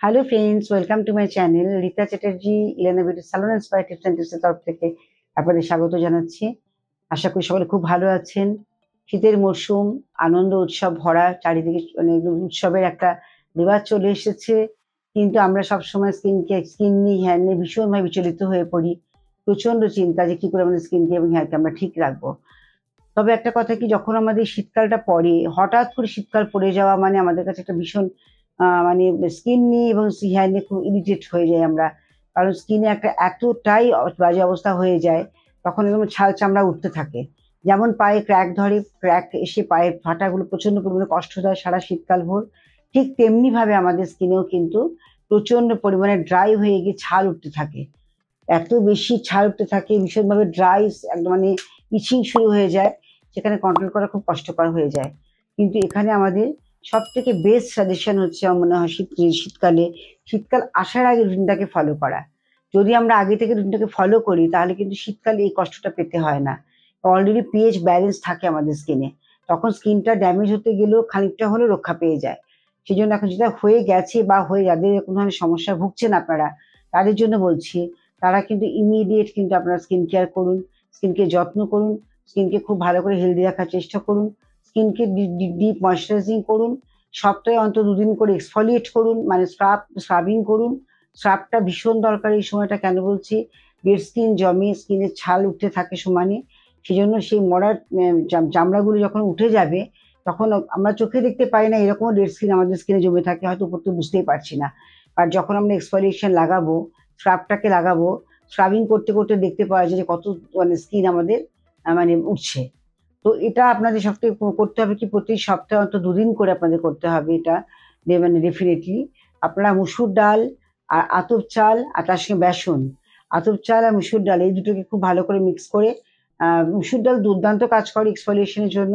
Hello friends, welcome to my channel. Rita Chatterjee Elena beauty salon inspire tips and টিপসের তরফ থেকে আপনাদের স্বাগত জানাচ্ছি। আশা করি সকলে খুব ভালো আছেন। শীতের মরশুম, আনন্দ উৎসব ভরা চারিদিকে, মানে একদম উৎসবের একটা রেওয়াজ চলে এসেছে। কিন্তু আমরা সবসময় স্কিন নিয়ে হেয়ার নিয়ে ভীষণভাবে বিচলিত হয়ে পড়ি। প্রচন্ড চিন্তা যে কি করে আমাদের স্কিনকে এবং হেয়ারকে আমরা ঠিক রাখবো। তবে একটা কথা কি, যখন আমাদের শীতকালটা পড়ে, হঠাৎ করে শীতকাল পড়ে যাওয়া মানে আমাদের কাছে একটা ভীষণ মানে স্কিন নিয়ে এবং হেয়ার নিয়ে খুব ইরিটেট হয়ে যাই আমরা। কারণ স্কিনে একটা এতটাই বাজে অবস্থা হয়ে যায়, তখন একদম ছাল চামড়া উঠতে থাকে। যেমন পায়ে ক্র্যাক ধরে, ক্র্যাক এসে পায়ের ফাটাগুলো প্রচন্ড পরিমাণে কষ্ট দেয় সারা শীতকাল ভোর। ঠিক তেমনি ভাবে আমাদের স্কিনেও কিন্তু প্রচন্ড পরিমাণে ড্রাই হয়ে গিয়ে ছাল উঠতে থাকে। এত বেশি ছাল উঠতে থাকে, ভীষণভাবে ড্রাই, একদম মানে ইচিং শুরু হয়ে যায়, সেখানে কন্ট্রোল করা খুব কষ্টকর হয়ে যায়। কিন্তু এখানে আমাদের সব থেকে বেস্ট সাজেশন হচ্ছে আমার মনে হয় শীতকালে, শীতকাল আসার আগে রুটিনটাকে ফলো করা। যদি আমরা আগে থেকে রুটিনটাকে ফলো করি তাহলে কিন্তু শীতকালে এই কষ্টটা পেতে হয় না। অলরেডি পিএইচ ব্যালেন্স থাকে আমাদের স্কিনে, তখন স্কিনটা ড্যামেজ হতে গেলেও খানিকটা হলেও রক্ষা পেয়ে যায়। সেই জন্য এখন যেটা হয়ে গেছে বা হয়ে যাদের এরকম ধরনের সমস্যা ভুগছেন আপনারা, তাদের জন্য বলছি, তারা কিন্তু ইমিডিয়েট কিন্তু আপনারা স্কিন কেয়ার করুন, স্কিনকে যত্ন করুন, স্কিনকে খুব ভালো করে হেলদি রাখার চেষ্টা করুন, স্কিনকে ডিপ ময়শ্চারাইজিং করুন, সপ্তাহে অন্তত ২ দিন করে এক্সফোলিয়েট করুন, মানে স্ক্রাবিং করুন। স্ক্রাবটা ভীষণ দরকারি এই সময়টা। কেন বলছি? ডেড স্কিন জমে, স্কিনের ছাল উঠতে থাকে সমানে। সেজন্য সেই মরার চামড়াগুলো যখন উঠে যাবে, তখন আমরা চোখে দেখতে পাই না এরকমও ডেড স্কিন আমাদের স্কিনে জমে থাকে, হয়তো উপর থেকে বুঝতেই পারছি না। আর যখন আমরা এক্সফোলিয়েশন লাগাবো, স্ক্রাবটাকে লাগাবো, স্ক্রাবিং করতে করতে দেখতে পাওয়া যায় যে কত মানে স্কিন আমাদের মানে উঠছে। তো এটা আপনাদের সবথেকে করতে হবে কি, প্রতি সপ্তাহে অন্তত ২ দিন করে আপনাদের করতে হবে এটা। মানে ডেফিনিটলি আপনারা মুসুর ডাল আর আতপ চাল আর তার সঙ্গে বেসন, আতপ চাল আর মুসুর ডাল এই দুটোকে খুব ভালো করে মিক্স করে, মুসুর ডাল দুর্দান্ত কাজ করে এক্সফোলিয়েশনের জন্য।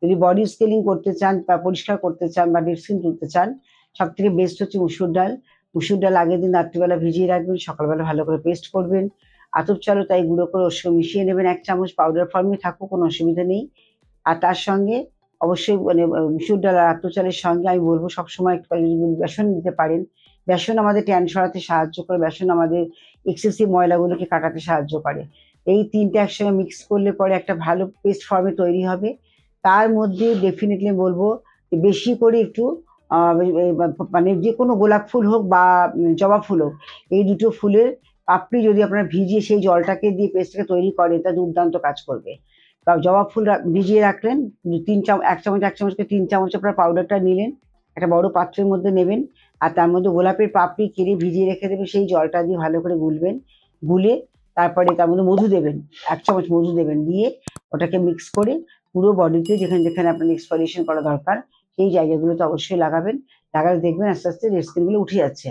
যদি বডি স্কেলিং করতে চান বা পরিষ্কার করতে চান বা ডেড স্কিন তুলতে চান, সবথেকে বেস্ট হচ্ছে মুসুর ডাল। মুসুর ডাল আগের দিন রাত্রিবেলা ভিজিয়ে রাখবেন, সকালবেলা ভালো করে পেস্ট করবেন। আতপ চালও তাই গুঁড়ো করে ওর সঙ্গে মিশিয়ে নেবেন, ১ চামচ পাউডার ফর্মে থাকুক, কোনো অসুবিধা নেই। আর তার সঙ্গে অবশ্যই মানে মুসুর ডাল আর আতপ চালের সঙ্গে আমি বলবো সবসময় একটু যদি বেসন নিতে পারেন। বেসন আমাদের ট্যান সরাতে সাহায্য করে, বেসন আমাদের এক্সেসিভ ময়লাগুলোকে কাটাতে সাহায্য করে। এই ৩ টে একসঙ্গে মিক্স করলে পরে একটা ভালো পেস্ট ফর্মে তৈরি হবে। তার মধ্যে ডেফিনিটলি বলবো যে বেশি করে একটু মানে যেকোনো গোলাপ ফুল হোক বা জবা ফুল হোক, এই দুটো ফুলের পাপড়ি যদি আপনারা ভিজিয়ে সেই জলটাকে দিয়ে পেস্টটাকে তৈরি করেন, তা দুর্দান্ত কাজ করবে। বা জবা ফুল ভিজিয়ে রাখলেন, ১ চামচ ১ চামচ করে ৩ চামচ আপনার পাউডারটা নিলেন, একটা বড় পাত্রের মধ্যে নেবেন। আর তার মধ্যে গোলাপের পাপড়ি কেটে ভিজিয়ে রেখে দেবেন, সেই জলটা দিয়ে ভালো করে গুলবেন। গুলে তারপরে তার মধ্যে মধু দেবেন, ১ চামচ মধু দেবেন, দিয়ে ওটাকে মিক্স করে পুরো বডিতে যেখানে যেখানে আপনার এক্সফোলিয়েশন করা দরকার সেই জায়গাগুলোতে অবশ্যই লাগাবেন। লাগালে দেখবেন আস্তে আস্তে ডেড স্কিনগুলো উঠে যাচ্ছে।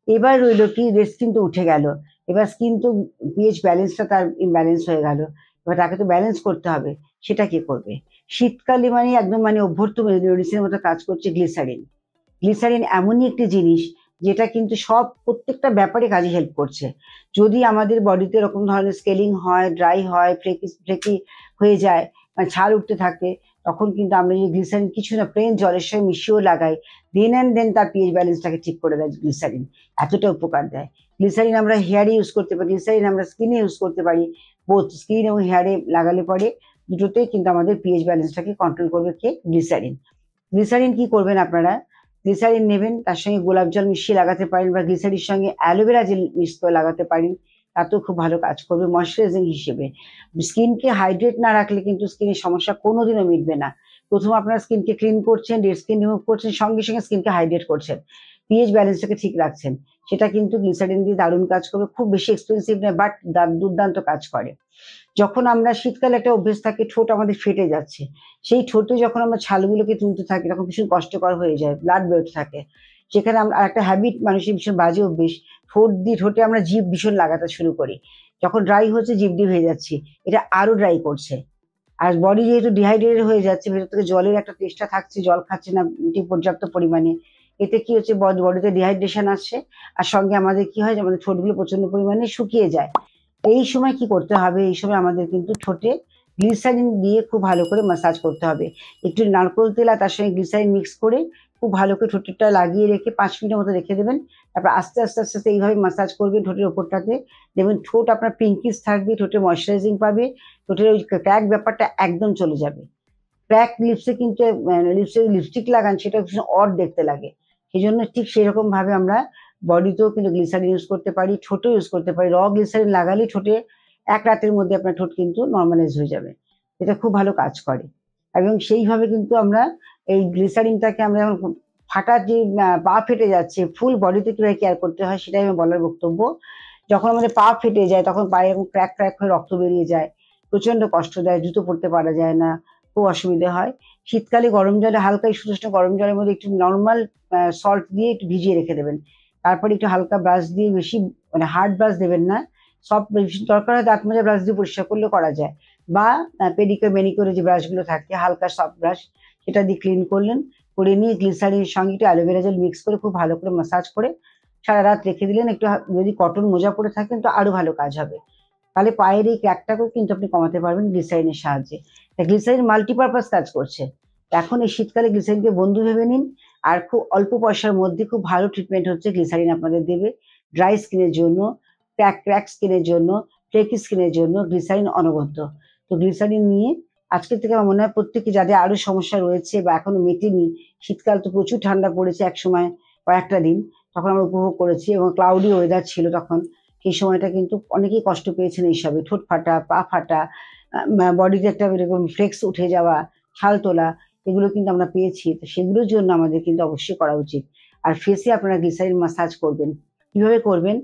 এবার রইল কি, ডেড স্কিন তো উঠে গেল, এবার স্কিন তো পিএইচ ব্যালেন্সটা তার ইমব্যালেন্স হয়ে গেল। এবার তাকে তো ব্যালেন্স করতে হবে। সেটা কে করবে? শীতকালে মানে একদম মানে অভ্যর্থ মেডিসিনের মতো কাজ করছে গ্লিসারিন। গ্লিসারিন এমনই একটি জিনিস যেটা কিন্তু প্রত্যেকটা ব্যাপারে কাজে হেল্প করছে। যদি আমাদের বডিতে এরকম ধরনের স্কেলিং হয়, ড্রাই হয়, ফ্লেকি হয়ে যায়, মানে ছাল উঠতে থাকে, তখন কিন্তু আমরা যদি গ্লিসারিন কিছু না প্লেন জলের সঙ্গে মিশিয়েও লাগাই, দেন অ্যান্ড দেন তার পিএইচ ব্যালেন্সটাকে ঠিক করে দেয় গ্লিসারিন। এতটা উপকার দেয় গ্লিসারিন। আমরা হেয়ারে ইউজ করতে পারি, গ্লিসারিন আমরা স্কিনে ইউজ করতে পারি। বোথ স্কিন এবং হেয়ারে লাগালে পরে দুটোতেই কিন্তু আমাদের পিএইচ ব্যালেন্সটাকে কন্ট্রোল করবে কে? গ্লিসারিন। গ্লিসারিন কি করবেন আপনারা? গ্লিসারিন নেবেন, তার সঙ্গে গোলাপ জল মিশিয়ে লাগাতে পারেন, বা গ্লিসারিনের সঙ্গে অ্যালোভেরা জেল মিক্স করে লাগাতে পারেন, তাতেও খুব ভালো কাজ করবে ময়শ্চারাইজিং হিসেবে। স্কিনকে হাইড্রেট না রাখলে কিন্তু স্কিনের সমস্যা কোনোদিনও মিটবে না। প্রথম আপনার স্কিনকে ক্লিন করছেন, ডেড স্কিন রিমুভ করছেন, সঙ্গে সঙ্গে স্কিনকে হাইড্রেট করছেন, পিএইচ ব্যালেন্সটাকে ঠিক রাখছেন। সেটা কিন্তু গ্লিসারিন দিয়ে দারুণ কাজ করবে। খুব বেশি এক্সপেন্সিভ নয়, বাট দুর্দান্ত কাজ করে। যখন আমরা শীতকালে একটা অভ্যেস থাকে, ঠোঁট আমাদের ফেটে যাচ্ছে, সেই ঠোঁটে যখন আমরা ছালগুলোকে তুলতে থাকি তখন ভীষণ কষ্টকর হয়ে যায়, ব্লাড বেরোতে থাকে। সেখানে আমরা একটা হ্যাবিট, মানুষের ভীষণ বাজে অভ্যেস, ঠোঁটে আমরা জিভ ভীষণ লাগাতে শুরু করি। যখন ড্রাই হচ্ছে জিভ দিয়ে হয়ে যাচ্ছি, এটা আরো ড্রাই করছে। আর বডি যেহেতু ডিহাইড্রেটেড হয়ে যাচ্ছে, ভেতর থেকে জলের একটা তেষ্টা থাকছে, জল খাচ্ছে না ঠিক পর্যাপ্ত পরিমাণে, এতে কি হচ্ছে, বডিতে ডিহাইড্রেশন আসছে। আর সঙ্গে আমাদের কি হয়, আমাদের ঠোঁটগুলো প্রচন্ড পরিমাণে শুকিয়ে যায়। এই সময় কি করতে হবে? এই সময় আমাদের কিন্তু ঠোঁটে গ্লিসারিন দিয়ে খুব ভালো করে ম্যাসাজ করতে হবে। একটু নারকোল তেল আর তার সঙ্গে গ্লিসারিন মিক্স করে খুব ভালো করে ঠোঁটটা লাগিয়ে রেখে 5 মিনিটের মতো রেখে দেবেন। তারপর আস্তে আস্তে আস্তে আস্তে এইভাবে মাসাজ করবেন ঠোঁটের ওপরটাতে। দেখবেন ঠোঁট আপনার পিঙ্কিশ থাকবে, ঠোঁটে ময়শ্চারাইজিং পাবে, ঠোঁটের ওই ক্র্যাক ব্যাপারটা একদম চলে যাবে। ক্র্যাক লিপসে কিন্তু লিপসে লিপস্টিক লাগান সেটা ভীষণ অড দেখতে লাগে। সেই জন্য ঠিক সেরকম ভাবে আমরা বডিতেও কিন্তু গ্লিসারিন ইউজ করতে পারি, ঠোঁটেও ইউজ করতে পারি। গ্লিসারিন লাগালেই ঠোঁটে 1 রাতের মধ্যে আপনার ঠোঁট কিন্তু নরমালাইজ হয়ে যাবে। এটা খুব ভালো কাজ করে। এবং সেইভাবে কিন্তু আমরা এই গ্লিসারিনটাকে আমরা যেমন ফাটার যে পা ফেটে যাচ্ছে, ফুল বডিতে কিভাবে কেয়ার করতে হয় সেটাই আমার বলার বক্তব্য। যখন আমাদের পা ফেটে যায় তখন পায়ে এরকম ক্র্যাক হয়ে রক্ত বেরিয়ে যায়, প্রচন্ড কষ্ট দেয়, জুতো পরতে পারা যায় না, খুব অসুবিধা হয়। শীতকালে গরম জলে হালকা একটু গরম জলের মধ্যে একটু নরমাল সল্ট দিয়ে একটু ভিজিয়ে রেখে দেবেন। তারপরে একটু হালকা ব্রাশ দিয়ে, বেশি মানে হার্ড ব্রাশ দেবেন না, সফট, দরকার হয় দাঁত মাজা ব্রাশ দিয়ে পরিষ্কার করলেও করা যায়, বা পেডিকিউর ম্যানিকিউরের যে ব্রাশগুলো থাকে হালকা সফট ব্রাশ, সেটা দিয়ে ক্লিন করলেন, করে নিয়ে গ্লিসারিনের সঙ্গে একটু অ্যালোভেরা জেল মিক্স করে খুব ভালো করে মাসাজ করে সারা রাত রেখে দিলেন। একটু যদি কটন মোজা পরে থাকেন তো আরো ভালো কাজ হবে। তাহলে পায়ের এই ক্র্যাকটাকেও কিন্তু আপনি কমাতে পারবেন গ্লিসারিনের সাহায্যে। গ্লিসারিন মাল্টিপারপাস কাজ করছে। এখন এই শীতকালে গ্লিসারিনকে বন্ধু ভেবে নিন। আর খুব অল্প পয়সার মধ্যে খুব ভালো ট্রিটমেন্ট হচ্ছে গ্লিসারিন আপনাদের দেবে। ড্রাই স্কিনের জন্য, ক্র্যাক স্কিনের জন্য, ফ্লেকি স্কিনের জন্য গ্লিসারিন অনবদ্য। তো গ্লিসারিন নিয়ে আজকের থেকে আমার মনে হয় প্রত্যেকে যাদের আরো সমস্যা রয়েছে বা এখনো মেটেনি, শীতকাল তো প্রচুর ঠান্ডা পড়েছে একসময়, কয়েকটা দিন তখন আমরা উপভোগ করেছি এবং ক্লাউডি ওয়েদার ছিল তখন। সেই সময়টা কিন্তু অনেকেই কষ্ট পেয়েছেন এইসবে, ঠোঁট ফাটা, পা ফাটা, বডিতে একটা এরকম ফ্লেক্স উঠে যাওয়া, ছাল তোলা, এগুলো কিন্তু আমরা পেয়েছি। তো সেগুলোর জন্য আমাদের কিন্তু অবশ্যই করা উচিত। আর ফেসে আপনারা গ্লিসারিন মাসাজ করবেন। কিভাবে করবেন?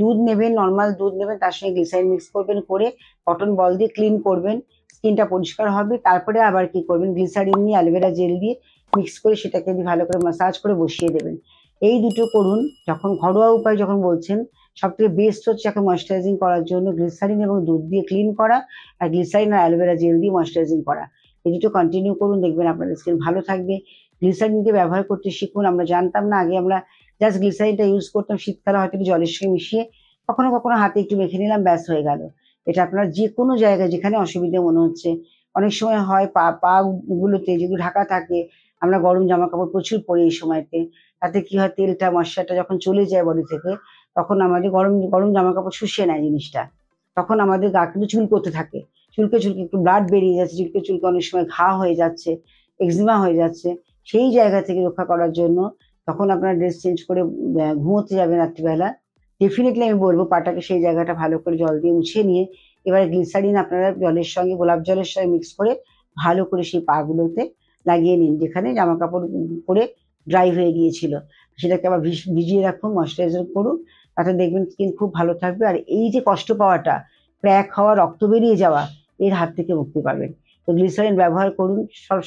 দুধ নেবেন, নর্মাল দুধ নেবেন, তার সঙ্গে গ্লিসারিন মিক্স করবেন, করে কটন বল দিয়ে ক্লিন করবেন, স্কিনটা পরিষ্কার হবে। তারপরে আবার কি করবেন, গ্লিসারিন নিয়ে অ্যালোভেরা জেল দিয়ে মিক্স করে সেটাকে ভালো করে মাসাজ করে বসিয়ে দেবেন। এই দুটো করুন। যখন ঘরোয়া উপায় যখন বলছেন, সবথেকে বেস্ট হচ্ছে এখন ময়েশ্চারাইজিং করার জন্য গ্লিসারিন এবং দুধ দিয়ে ক্লিন করা, আর গ্লিসারিন আর অ্যালোভেরা জেল দিয়ে ময়েশ্চারাইজিং করা। এই দুটো কন্টিনিউ করুন, দেখবেন আপনাদের স্কিন ভালো থাকবে। গ্লিসারিনকে ব্যবহার করতে শিখুন। আমরা জানতাম না, আগে আমরা জাস্ট গ্লিসারিনটা ইউজ করতাম শীতকালে হয়তো একটু জলের সঙ্গে মিশিয়ে, কখনো কখনো হাতে একটু মেখে নিলাম, ব্যাস হয়ে গেল। এটা আপনার যে কোনো জায়গায় যেখানে অসুবিধা মনে হচ্ছে, অনেক সময় হয় পা গুলোতে যেগুলো ঢাকা থাকে, আমরা গরম জামা কাপড় প্রচুর পরি এই সময়তে, তাতে কি হয় তেলটা ময়শ্চারটা যখন চলে যায় বডি থেকে, তখন আমাদের গরম গরম জামা কাপড় শুষিয়ে নেয় জিনিসটা, তখন আমাদের গা কিন্তু চুলকোতে থাকে, চুলকে চুলকে একটু ব্লাড বেরিয়ে যাচ্ছে, চুলকে চুলকে অনেক সময় ঘা হয়ে যাচ্ছে, এক্সিমা হয়ে যাচ্ছে। সেই জায়গা থেকে রক্ষা করার জন্য তখন আপনারা ড্রেস চেঞ্জ করে ঘুমোতে যাবেন রাত্রিবেলা, ডেফিনেটলি আমি বলবো পাটাকে সেই জায়গাটা ভালো করে জল দিয়ে মুছে নিয়ে এবারে গ্লিসারিন আপনারা জলের সঙ্গে, গোলাপ জলের সঙ্গে মিক্স করে ভালো করে সেই পাগুলোতে লাগিয়ে নিন, যেখানে জামা কাপড় পরে ড্রাই হয়ে গিয়েছিল। সেটাকে আবার ভিজিয়ে রাখুন, ময়েশ্চারাইজার করুন, তাতে দেখবেন স্কিন খুব ভালো থাকবে। আর এই যে কষ্ট পাওয়াটা, ক্র্যাক হওয়া, রক্ত বেরিয়ে যাওয়া, এর হাত থেকে মুক্তি পাবেন। তো গ্লিসারিন ব্যবহার করুন,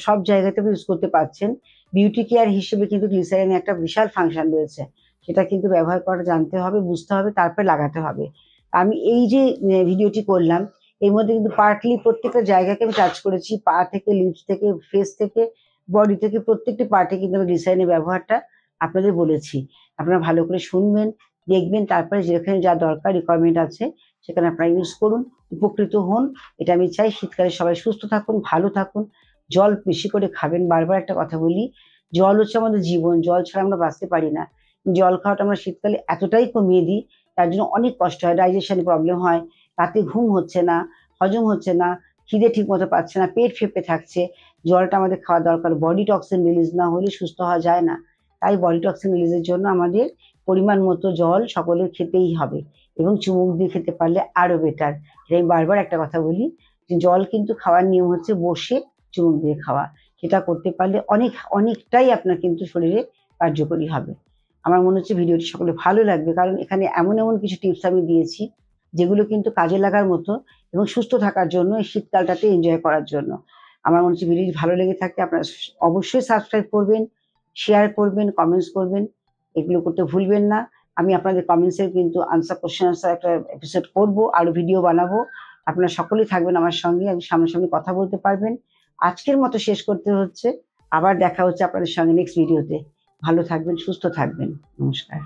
সব জায়গাতে ইউজ করতে পারছেন। বিউটি কেয়ার হিসেবে কিন্তু গ্লিসারিনের একটা বিশাল ফাংশন রয়েছে, সেটা কিন্তু ব্যবহার করা জানতে হবে, বুঝতে হবে, তারপরে লাগাতে হবে। আমি এই যে ভিডিওটি করলাম, এর মধ্যে কিন্তু পার্টলি প্রত্যেকটা জায়গাকে আমি টাচ করেছি, পা থেকে, লিপস থেকে, ফেস থেকে, বডি থেকে, প্রত্যেকটি পার্টে কিন্তু আমি গ্লিসারিনের ব্যবহারটা আপনাদের বলেছি। আপনারা ভালো করে শুনবেন, দেখবেন, তারপরে যেখানে যা দরকার রিকোয়ারমেন্ট আছে সেখানে আপনারা ইউজ করুন, উপকৃত হন। এটা আমি চাই। শীতকালে সবাই সুস্থ থাকুন, ভালো থাকুন, জল বেশি করে খাবেন। বারবার একটা কথা বলি, জল হচ্ছে আমাদের জীবন, জল ছাড়া আমরা বাঁচতে পারি না। জল খাওয়াটা আমরা শীতকালে এতটাই কমিয়ে দিই, তার জন্য অনেক কষ্ট হয়, ডাইজেশনে প্রবলেম হয়, রাতে ঘুম হচ্ছে না, হজম হচ্ছে না, খিদে ঠিক মতো পাচ্ছে না, পেট ফেঁপে থাকছে। জলটা আমাদের খাওয়া দরকার, বডি টক্সিন রিলিজ না হলে সুস্থ হওয়া যায় না। তাই বডি টক্সিন রিলিজের জন্য আমাদের পরিমাণ মতো জল সকলের খেতেই হবে, এবং চুমুক দিয়ে খেতে পারলে আরো বেটার। আমি বারবার একটা কথা বলি যে জল কিন্তু খাওয়ার নিয়ম হচ্ছে বসে চুমুক দিয়ে খাওয়া। সেটা করতে পারলে অনেকটাই আপনার কিন্তু শরীরে কার্যকরী হবে। আমার মনে হচ্ছে ভিডিওটি সকলে ভালো লাগবে, কারণ এখানে এমন এমন কিছু টিপস আমি দিয়েছি যেগুলো কিন্তু কাজে লাগার মতো, এবং সুস্থ থাকার জন্য এই শীতকালটাতে এনজয় করার জন্য। আমার মনে হচ্ছে ভিডিওটি ভালো লেগে থাকে, আপনারা অবশ্যই সাবস্ক্রাইব করবেন, শেয়ার করবেন, কমেন্টস করবেন, এগুলো করতে ভুলবেন না। আমি আপনাদের কমেন্টসের কিন্তু কোশ্চেন আনসার একটা এপিসোড করবো, আরো ভিডিও বানাবো। আপনারা সকলেই থাকবেন আমার সঙ্গে, সামনাসামনি কথা বলতে পারবেন। আজকের মতো শেষ করতে হচ্ছে, আবার দেখা হচ্ছে আপনাদের সঙ্গে নেক্সট ভিডিওতে। ভালো থাকবেন, সুস্থ থাকবেন। নমস্কার।